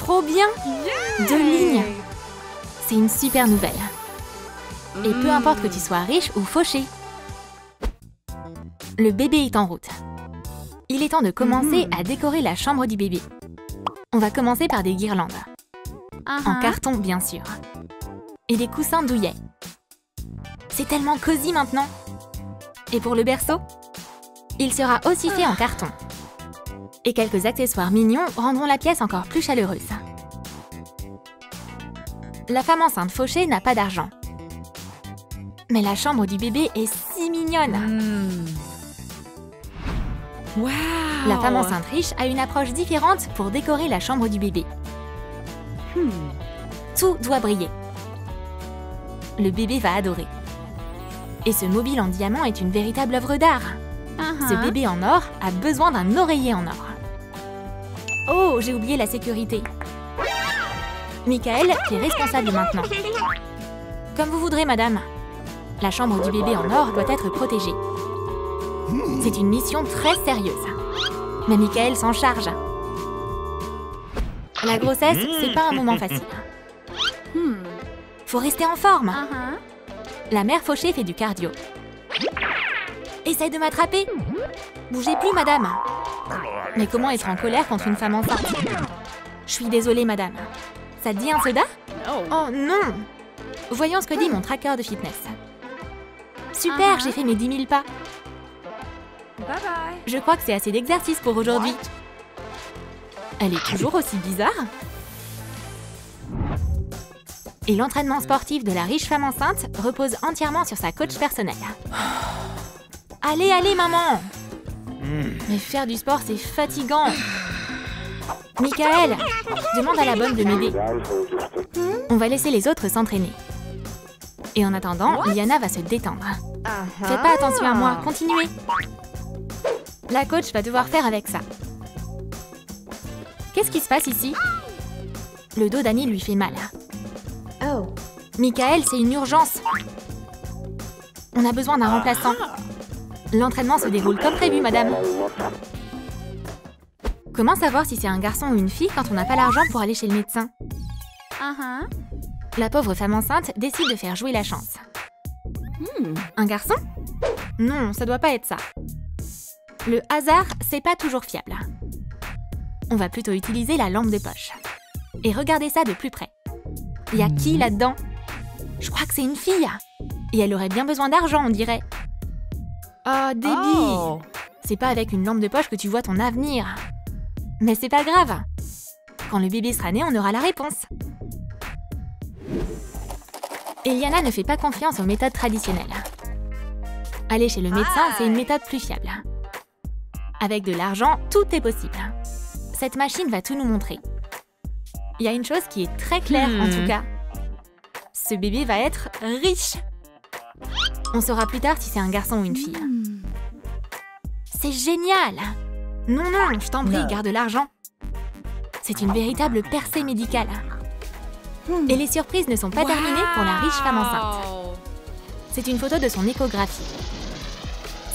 Trop bien! 2 lignes! C'est une super nouvelle. Et peu importe que tu sois riche ou fauché. Le bébé est en route. Il est temps de commencer à décorer la chambre du bébé. On va commencer par des guirlandes. En carton, bien sûr. Et des coussins douillets. C'est tellement cosy maintenant. Et pour le berceau, il sera aussi fait en carton. Et quelques accessoires mignons rendront la pièce encore plus chaleureuse. La femme enceinte fauchée n'a pas d'argent. Mais la chambre du bébé est si mignonne. Wow. La femme enceinte riche a une approche différente pour décorer la chambre du bébé. Tout doit briller. Le bébé va adorer. Et ce mobile en diamant est une véritable œuvre d'art. Ce bébé en or a besoin d'un oreiller en or. Oh, j'ai oublié la sécurité. Michael, qui est responsable maintenant. Comme vous voudrez, madame. La chambre du bébé en or doit être protégée. C'est une mission très sérieuse. Mais Michael s'en charge. La grossesse, c'est pas un moment facile. Faut rester en forme. La mère fauchée fait du cardio. Essaye de m'attraper. Bougez plus, madame. Mais comment être en colère contre une femme enceinte? Je suis désolée, madame. Ça te dit un soda? Oh non! Voyons ce que dit mon tracker de fitness. Super, j'ai fait mes 10 000 pas. Bye bye. Je crois que c'est assez d'exercice pour aujourd'hui. Elle est toujours aussi bizarre. Et l'entraînement sportif de la riche femme enceinte repose entièrement sur sa coach personnelle. Allez, allez, maman! Mais faire du sport, c'est fatigant. Michael, demande à la bonne de m'aider. On va laisser les autres s'entraîner. Et en attendant, Liana va se détendre. Faites pas attention à moi, continuez. La coach va devoir faire avec ça. Qu'est-ce qui se passe ici? Le dos d'Annie lui fait mal. Oh. Michael, c'est une urgence. On a besoin d'un remplaçant. L'entraînement se déroule comme prévu, madame. Comment savoir si c'est un garçon ou une fille quand on n'a pas l'argent pour aller chez le médecin? La pauvre femme enceinte décide de faire jouer la chance. Un garçon? Non, ça doit pas être ça. Le hasard, c'est pas toujours fiable. On va plutôt utiliser la lampe de poche. Et regardez ça de plus près. Il y a qui là-dedans? Je crois que c'est une fille. Et elle aurait bien besoin d'argent, on dirait. Oh, Debbie! C'est pas avec une lampe de poche que tu vois ton avenir. Mais c'est pas grave. Quand le bébé sera né, on aura la réponse. Eliana ne fait pas confiance aux méthodes traditionnelles. Aller chez le médecin, c'est une méthode plus fiable. Avec de l'argent, tout est possible. Cette machine va tout nous montrer. Il y a une chose qui est très claire en tout cas. Ce bébé va être riche. On saura plus tard si c'est un garçon ou une fille. C'est génial! Non, non, je t'en prie, garde l'argent. C'est une véritable percée médicale. Et les surprises ne sont pas terminées pour la riche femme enceinte. C'est une photo de son échographie.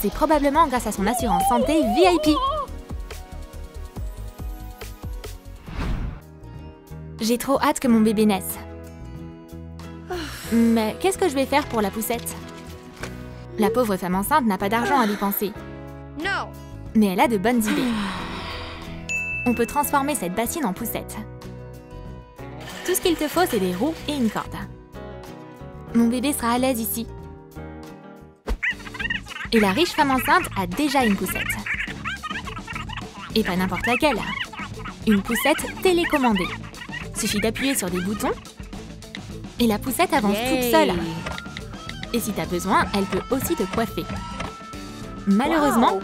C'est probablement grâce à son assurance santé VIP. J'ai trop hâte que mon bébé naisse. Mais qu'est-ce que je vais faire pour la poussette? La pauvre femme enceinte n'a pas d'argent à dépenser. Mais elle a de bonnes idées. On peut transformer cette bassine en poussette. Tout ce qu'il te faut, c'est des roues et une corde. Mon bébé sera à l'aise ici. Et la riche femme enceinte a déjà une poussette. Et pas n'importe laquelle. Une poussette télécommandée. Suffit d'appuyer sur des boutons et la poussette avance toute seule. Et si t'as besoin, elle peut aussi te coiffer. Malheureusement,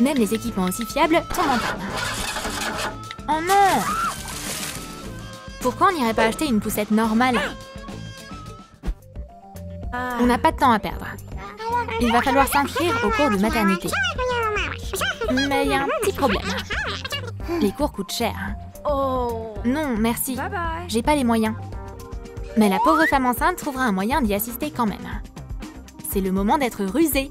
même les équipements aussi fiables tombent en panne. Oh non! Pourquoi on n'irait pas acheter une poussette normale? On n'a pas de temps à perdre. Il va falloir s'inscrire au cours de maternité. Mais il y a un petit problème. Les cours coûtent cher. Non, merci. J'ai pas les moyens. Mais la pauvre femme enceinte trouvera un moyen d'y assister quand même. C'est le moment d'être rusée.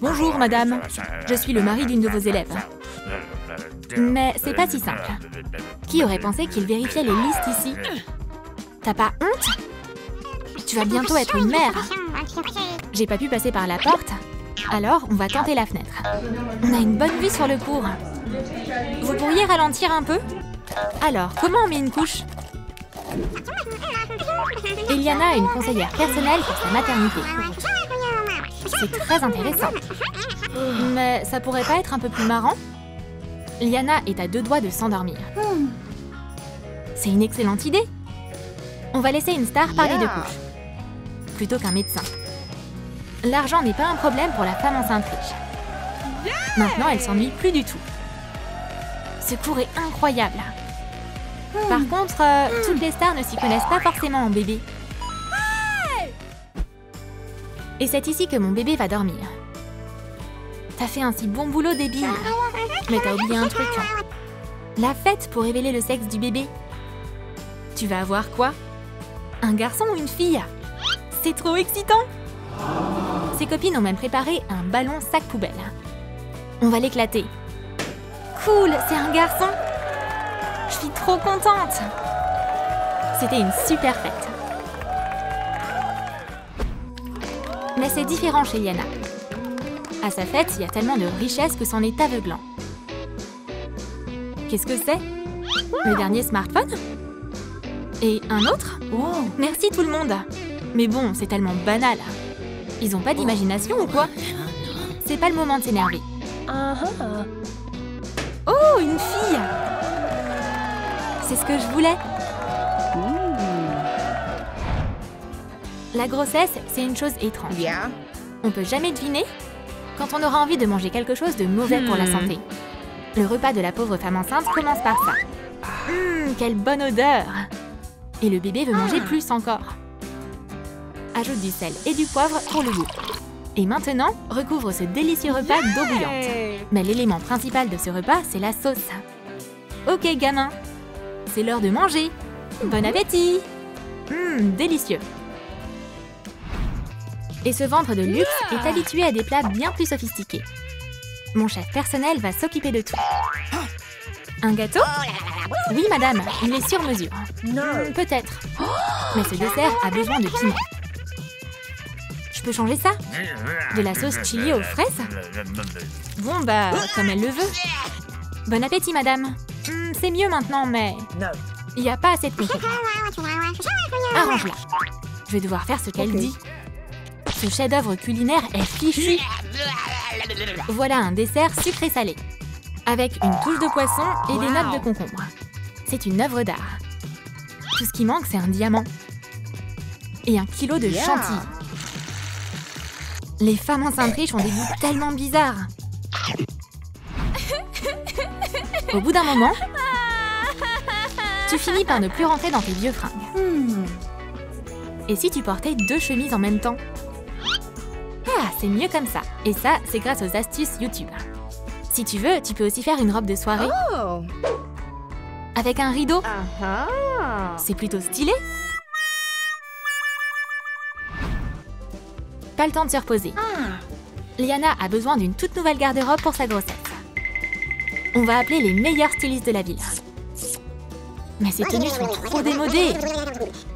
Bonjour, madame. Je suis le mari d'une de vos élèves. Mais c'est pas si simple. Qui aurait pensé qu'il vérifiait les listes ici? T'as pas honte? Tu vas bientôt être une mère. J'ai pas pu passer par la porte, alors on va tenter la fenêtre. On a une bonne vue sur le cours. Vous pourriez ralentir un peu? Alors, comment on met une couche? Eliana est une conseillère personnelle pour sa maternité. C'est très intéressant. Mais ça pourrait pas être un peu plus marrant? Liana est à 2 doigts de s'endormir. C'est une excellente idée. On va laisser une star parler de couches, plutôt qu'un médecin. L'argent n'est pas un problème pour la femme enceinte riche. Maintenant, elle s'ennuie plus du tout. Ce cours est incroyable. Par contre, toutes les stars ne s'y connaissent pas forcément en bébé. Et c'est ici que mon bébé va dormir. T'as fait un si bon boulot, débile. Mais t'as oublié un truc. La fête pour révéler le sexe du bébé. Tu vas avoir quoi? Un garçon ou une fille? C'est trop excitant! Ses copines ont même préparé un ballon sac poubelle. On va l'éclater. Cool, c'est un garçon! Je suis trop contente! C'était une super fête. Mais c'est différent chez Liana. À sa fête, il y a tellement de richesse que c'en est aveuglant. Qu'est-ce que c'est? Le dernier smartphone? Et un autre? Oh, merci tout le monde! Mais bon, c'est tellement banal. Ils ont pas d'imagination ou quoi? C'est pas le moment de s'énerver. Oh, une fille! C'est ce que je voulais. La grossesse, c'est une chose étrange. On peut jamais deviner quand on aura envie de manger quelque chose de mauvais pour la santé. Le repas de la pauvre femme enceinte commence par ça. Quelle bonne odeur! Et le bébé veut manger plus encore. Ajoute du sel et du poivre pour le goût. Et maintenant, recouvre ce délicieux repas d'eau bouillante. Mais l'élément principal de ce repas, c'est la sauce. Ok, gamin, c'est l'heure de manger. Bon appétit! Délicieux. Et ce ventre de luxe est habitué à des plats bien plus sophistiqués. Mon chef personnel va s'occuper de tout. Un gâteau? Oui, madame, il est sur mesure. Peut-être. Mais ce dessert a besoin de piment. Je peux changer ça? De la sauce chili aux fraises? Bon, bah, comme elle le veut. Bon appétit, madame. C'est mieux maintenant, mais... il n'y a pas assez de concombre. Arrange-la. Je vais devoir faire ce qu'elle dit. Ce chef-d'œuvre culinaire est fichu. Voilà un dessert sucré-salé, avec une touche de poisson et des notes de concombre. C'est une œuvre d'art. Tout ce qui manque, c'est un diamant. Et 1 kilo de chantilly. Les femmes enceintes riches ont des goûts tellement bizarres. Au bout d'un moment, tu finis par ne plus rentrer dans tes vieux fringues. Et si tu portais 2 chemises en même temps? Ah, c'est mieux comme ça. Et ça, c'est grâce aux astuces YouTube. Si tu veux, tu peux aussi faire une robe de soirée. Avec un rideau. C'est plutôt stylé. Pas le temps de se reposer. Liana a besoin d'une toute nouvelle garde-robe pour sa grossesse. On va appeler les meilleurs stylistes de la ville. Mais ces tenues sont trop démodées.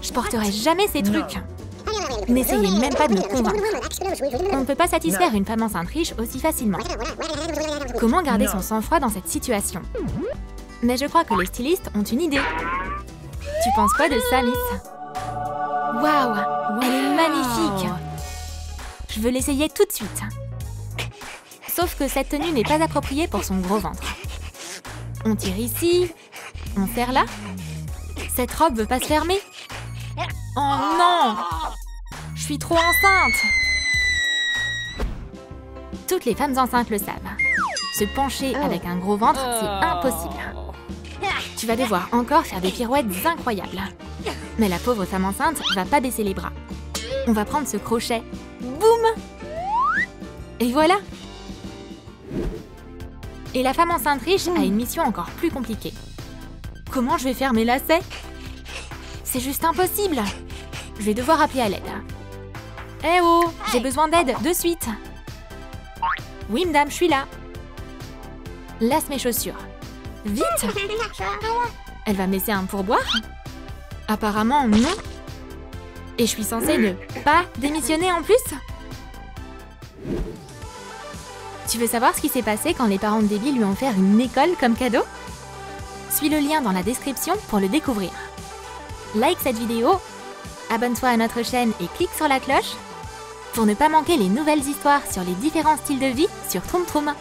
Je porterai jamais ces trucs. N'essayez même pas de me convaincre. On ne peut pas satisfaire une femme enceinte riche aussi facilement. Comment garder son sang-froid dans cette situation? Mais je crois que les stylistes ont une idée. Tu penses quoi de ça, Miss? Waouh, elle est magnifique! Je veux l'essayer tout de suite. Sauf que cette tenue n'est pas appropriée pour son gros ventre. On tire ici, on serre là. Cette robe veut pas se fermer. Oh non! Je suis trop enceinte! Toutes les femmes enceintes le savent. Se pencher avec un gros ventre, c'est impossible. Tu vas devoir encore faire des pirouettes incroyables. Mais la pauvre femme enceinte va pas baisser les bras. On va prendre ce crochet. Boum! Et voilà! Et la femme enceinte riche a une mission encore plus compliquée. Comment je vais faire mes lacets? C'est juste impossible! Je vais devoir appeler à l'aide. Eh oh! J'ai besoin d'aide, de suite! Oui, madame, je suis là. Lasse mes chaussures. Vite! Elle va me laisser un pourboire? Apparemment, non. Et je suis censée ne pas démissionner en plus? Tu veux savoir ce qui s'est passé quand les parents de Debbie lui ont offert une école comme cadeau? Suis le lien dans la description pour le découvrir. Like cette vidéo, abonne-toi à notre chaîne et clique sur la cloche pour ne pas manquer les nouvelles histoires sur les différents styles de vie sur Troum Troum.